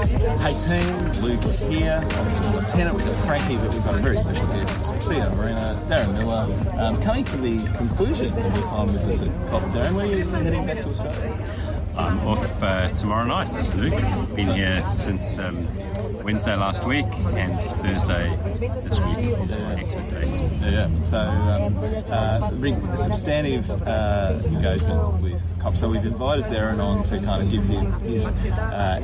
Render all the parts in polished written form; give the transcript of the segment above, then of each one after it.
Hey team, Luke here. Obviously we've got Tennant, we've got Frankie, but we've got a very special guest, CEO Marina, Darren Miller, coming to the conclusion of your time with us at COP. Darren, when are you heading back to Australia? I'm off tomorrow night, Luke. Been here since Wednesday last week, and Thursday this week is my exit date. Yeah. So a substantive engagement with COP. So we've invited Darren on to kind of give him his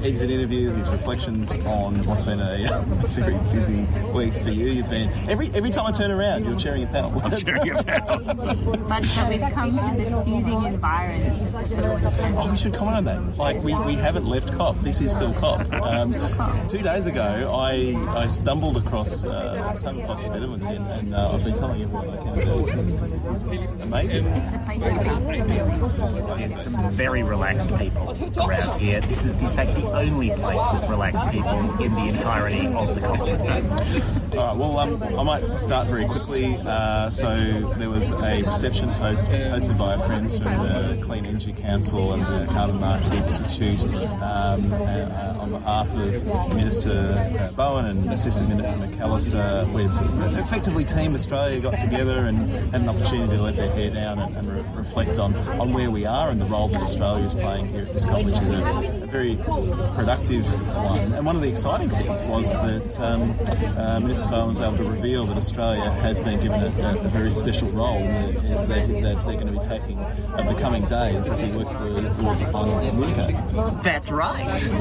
exit interview, his reflections on what's been a very busy week for you. You've been every time I turn around, you're chairing a panel. I'm chairing a panel. But we've come to the soothing environs of the Bedouin Tent. Oh, we should comment on that. Like we haven't left COP. This is still COP. 2 days ago, I stumbled across the Bedouin Tent, and I've been telling everyone I can do it. It's amazing. It's the place to be. There's some very relaxed people around here. This is, in fact, the only place with relaxed people in the entirety of the continent. All right, well, I might start very quickly. So there was a reception hosted by our friends from the Clean Energy Council and the Carbon Market Institute on behalf of Minister Bowen and Assistant Minister McAllister. We effectively Team Australia got together and had an opportunity to let their hair down and reflect on where we are and the role that Australia is playing here at this COP, which is a very productive one. And one of the exciting things was that Minister Bowen was able to reveal that Australia has been given a very special role that they're going to be taking over the coming days as we work towards a final communique. That's right.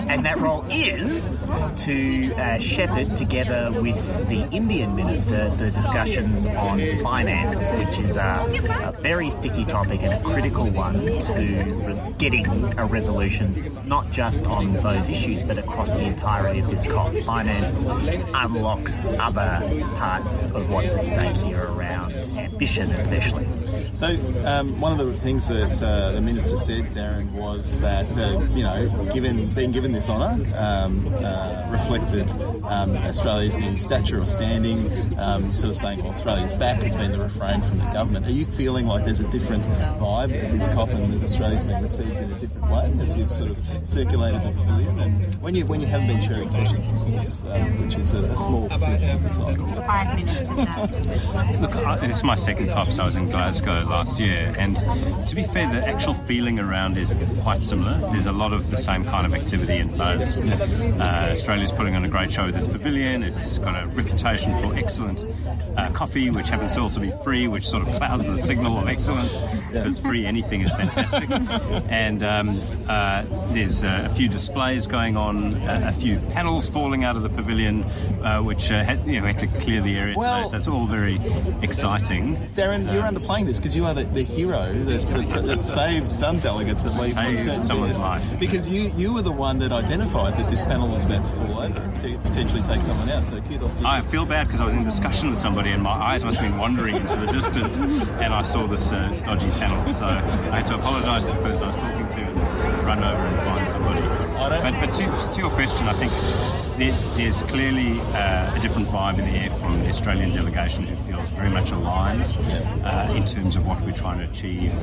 And that role is to shepherd, together with the Indian minister, the discussions on finance, which is a very sticky topic and a critical one to getting a resolution, not just on those issues, but across the entirety of this COP. Finance unlocks other parts of what's at stake here around ambition, especially. So one of the things that the minister said, Darren, was that being given this honour reflected Australia's new stature or standing. Sort of saying, well, Australia's back has been the refrain from the government. Are you feeling like there's a different vibe at this COP and that Australia's been received in a different way as you've sort of circulated the pavilion? And when you haven't been chairing sessions, of course, which is a small percentage of the time. 5 minutes of that. Look, this is my second COP, so I was in Glasgow last year, and to be fair, the actual feeling around is quite similar. There's a lot of the same kind of activity and buzz. Australia's putting on a great show with this pavilion. It's got a reputation for excellent coffee, which happens to also be free, which sort of clouds the signal of excellence, because free anything is fantastic. And there's a few displays going on, a few panels falling out of the pavilion, which had to clear the area today, so it's all very exciting. Darren, you're underplaying this because you are the hero that saved some delegates at least from certain someone's life. Because you were the one that identified that this panel was about to fall over and to potentially take someone out, so kudos to you. I feel bad because I was in discussion with somebody and my eyes must have been wandering into the distance and I saw this dodgy panel, so I had to apologise to the person I was talking to and run over and find somebody. But to your question, I think there's clearly a different vibe in the air from the Australian delegation who feels very much aligned in terms of what we're trying to achieve.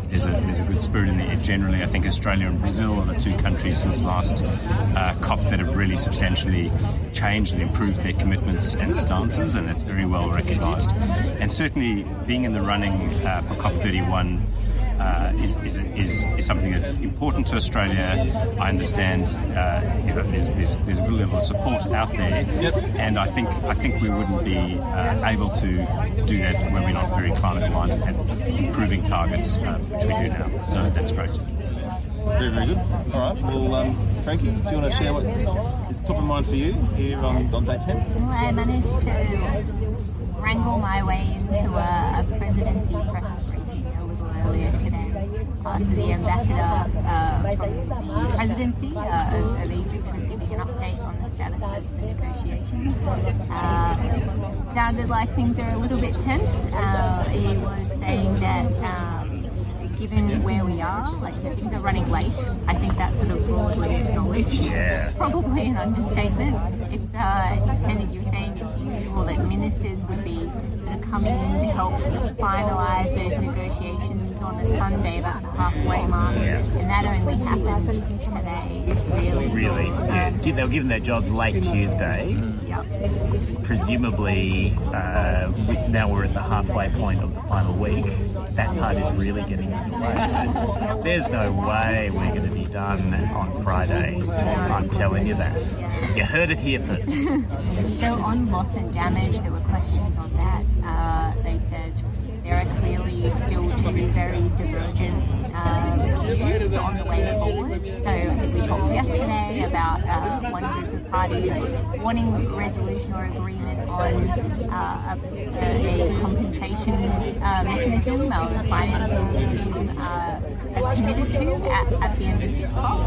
There's a good spirit in the air generally. I think Australia and Brazil are the two countries since last COP that have really substantially changed and improved their commitments and stances, and that's very well recognised. And certainly being in the running for COP31 is something that's important to Australia. I understand there's a good level of support out there, and I think we wouldn't be able to do that when we're not very climate minded and improving targets, which we do now. So that's great. Very, very good. All right. Well, Frankie, do you want to share what is top of mind for you here on day 10? Well, I managed to wrangle my way into a presidency press briefing a little earlier today. So the ambassador from the presidency of Egypt was giving an update on the status of the negotiations. Sounded like things are a little bit tense. He was saying that given where we are, so things are running late. I think that's sort of broadly acknowledged. Yeah. Probably an understatement. It's, I think, Tennant, you were saying it's usual that ministers would be sort of coming in to help finalise those negotiations was on a Sunday, about the halfway mark, and that only happened today, Really? Yeah. They were given their jobs late Tuesday. Yep. Presumably, now we're at the halfway point of the final week. That part is really getting underway. There's no way we're going to be done on Friday. I'm telling you that. You heard it here first. So on loss and damage, there were questions on that. They said there are clearly still two very divergent views on the way forward. So I think we talked yesterday about one group of parties wanting resolution or agreement on a compensation mechanism or a financing scheme committed to at the end of this COP.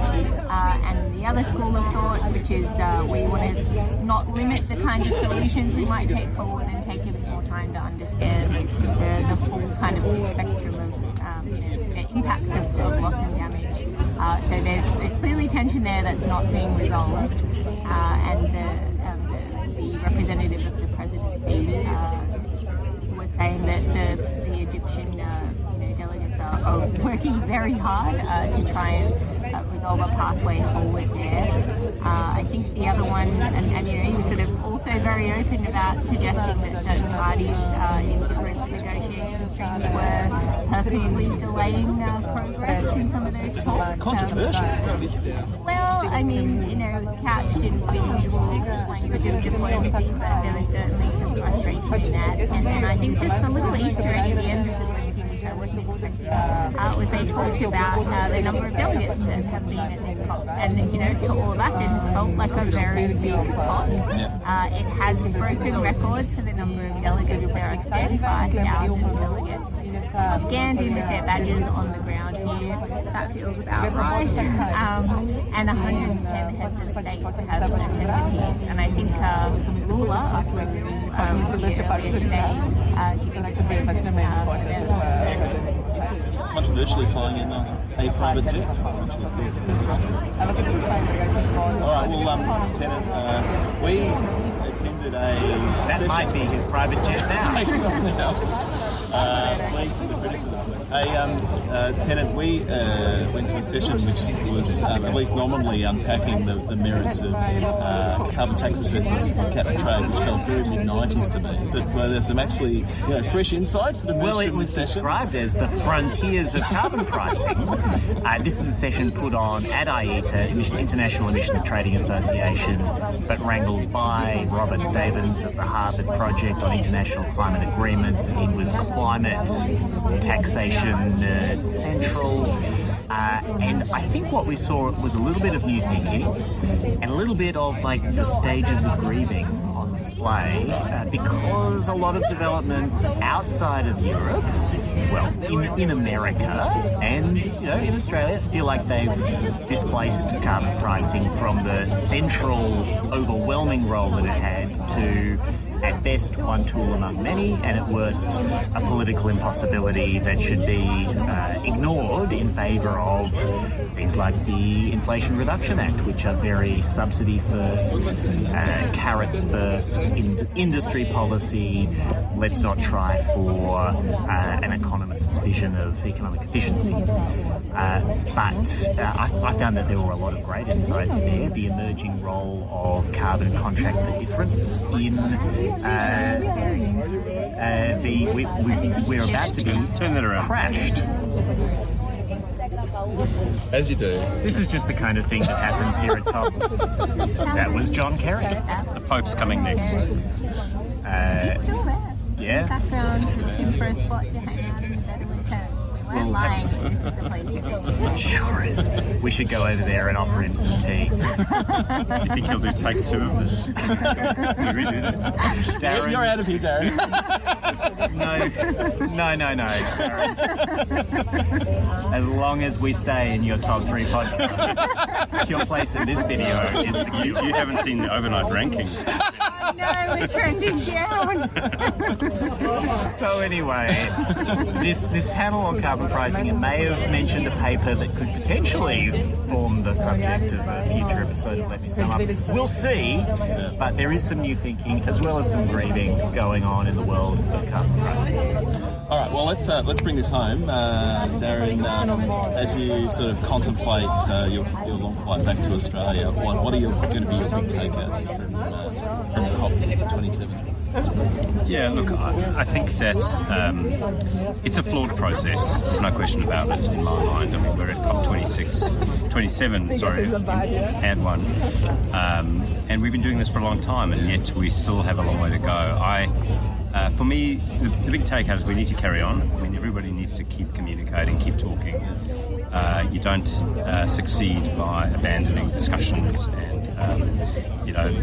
And the other school of thought, which is we want to not limit the kind of solutions we might take forward and take a bit more time to understand the full kind of spectrum of the impacts of loss and damage. So there's clearly tension there that's not being resolved, and the representative of the presidency was saying that the Egyptian delegates are working very hard to try and resolve a pathway forward there. I think the other one, and he was sort of also very open about suggesting that certain parties in different negotiation streams were purposely delaying progress in some of those talks. Controversial. Well, I mean, it was couched in the usual language of diplomacy, but there was certainly some frustration in that. And then I think just the little Easter egg at the end of the briefing, which I wasn't expecting, was they talked about the number of delegates that have been at this COP. And, to all of us, it has felt like a very big COP. It has broken records for the number of delegates. There are 35,000 delegates scanned in with their badges on the ground here. That feels about right. And 110 heads of state have attended here. And I think Lula of Brazil was here earlier today giving a statement. Controversially flying in a private jet, which has caused a bit of a stir. All right, well, Tennant, we attended a That session. might be his private jet now. Taking off now. Fleeing from the criticism. Tennant, we went to a session which was at least nominally unpacking the merits of carbon taxes versus cap and trade, which felt very mid-90s to me. But there's some actually fresh insights that emerged Well, it from was this session. described as the frontiers of carbon pricing. This is a session put on at IETA, International Emissions Trading Association, but wrangled by Robert Stavens of the Harvard Project on International Climate Agreements. It was climate taxation central. And I think what we saw was a little bit of new thinking and a little bit of the stages of grieving on display because a lot of developments outside of Europe, well, in America and in Australia, feel like they've displaced carbon pricing from the central, overwhelming role that it had to, at best, one tool among many, and at worst, a political impossibility that should be ignored in favour of things like the Inflation Reduction Act, which are very subsidy first, carrots first, industry policy. Let's not try for an economist's vision of economic efficiency. But I found that there were a lot of great insights there. The emerging role of carbon contract for difference in we're about to be Turn that around. crashed. As you do. This is just the kind of thing that happens here at COP. That was John Kerry. The Pope's coming next. He's still there. Yeah. In the background, looking for a spot to hang out in the Bedouin Tent. We weren't lying. This is the place to be. Sure is. We should go over there and offer him some tea. You think he'll do take two of this? You really do that? Darren, You're out of here, Darren. No, Darren. As long as we stay in your top 3 podcasts, your place in this video is secure. You haven't seen the overnight ranking. No, we're trending down. So anyway, this panel on carbon pricing, it may have mentioned a paper that could potentially form the subject of a future episode of Let Me Sum Up. We'll see, but there is some new thinking as well as some grieving going on in the world of carbon pricing. All right, well, let's bring this home. Darren, as you sort of contemplate your long flight back to Australia, what are going to be your big takeouts from COP27? Yeah, look, I think that it's a flawed process. There's no question about it in my mind. I mean, we're at COP27, and one. And we've been doing this for a long time, and yet we still have a long way to go. For me, the big takeout is we need to carry on. I mean, everybody needs to keep communicating, keep talking. You don't succeed by abandoning discussions and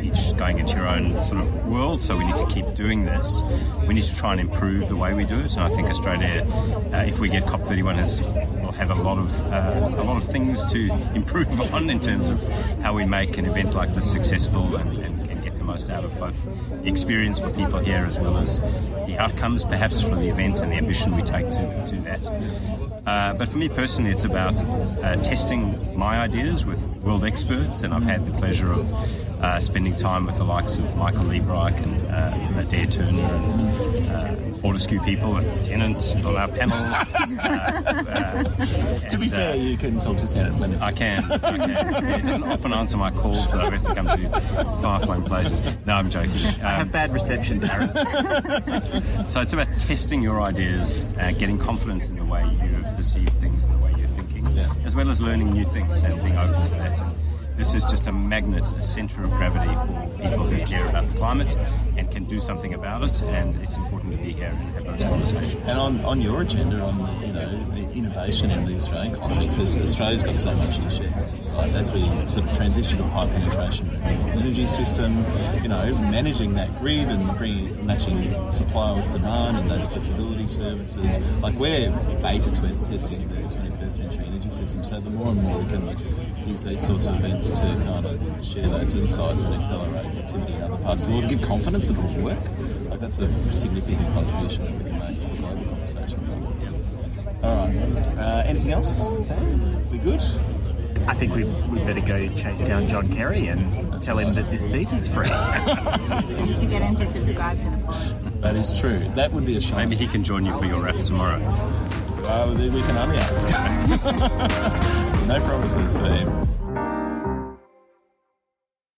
each going into your own sort of world. So we need to keep doing this. We need to try and improve the way we do it. And I think Australia, if we get COP31, will have a lot of things to improve on in terms of how we make an event like this successful and can get the most out of both the experience for people here as well as the outcomes, perhaps, for the event and the ambition we take to that. But for me personally, it's about testing my ideas with world experts, and I've had the pleasure of spending time with the likes of Michael Liebreich and Adair Turner and Fortescue people and Tennant on our panel. To be fair, you can talk to Tennant. I can. He doesn't often answer my calls, so I have to come to far-flung places. No, I'm joking. I have bad reception, Darren. So it's about testing your ideas, getting confidence in the way you perceive things and the way you're thinking, as well as learning new things and being open to that. This is just a magnet, a centre of gravity for people who care about the climate and can do something about it, and it's important to be here and have those conversations. And on your agenda, on the innovation in the Australian context, Australia's got so much to share. Right? As we sort of transition to a high penetration renewable energy system, managing that grid and matching supply with demand and those flexibility services. Like, we're beta testing the 21st century energy system, so the more and more we can use these sorts of events to kind of share those insights and accelerate activity in other parts of the world, give confidence that it will work. Like, that's a significant contribution that we can make to the global conversation. All right. Anything else, Tam? We good? I think we better go chase down John Kerry and tell him that this seat is free. We need to get him to subscribe to the pod. That is true. That would be a shame. Maybe he can join you for your wrap tomorrow. We can only ask. No promises to him.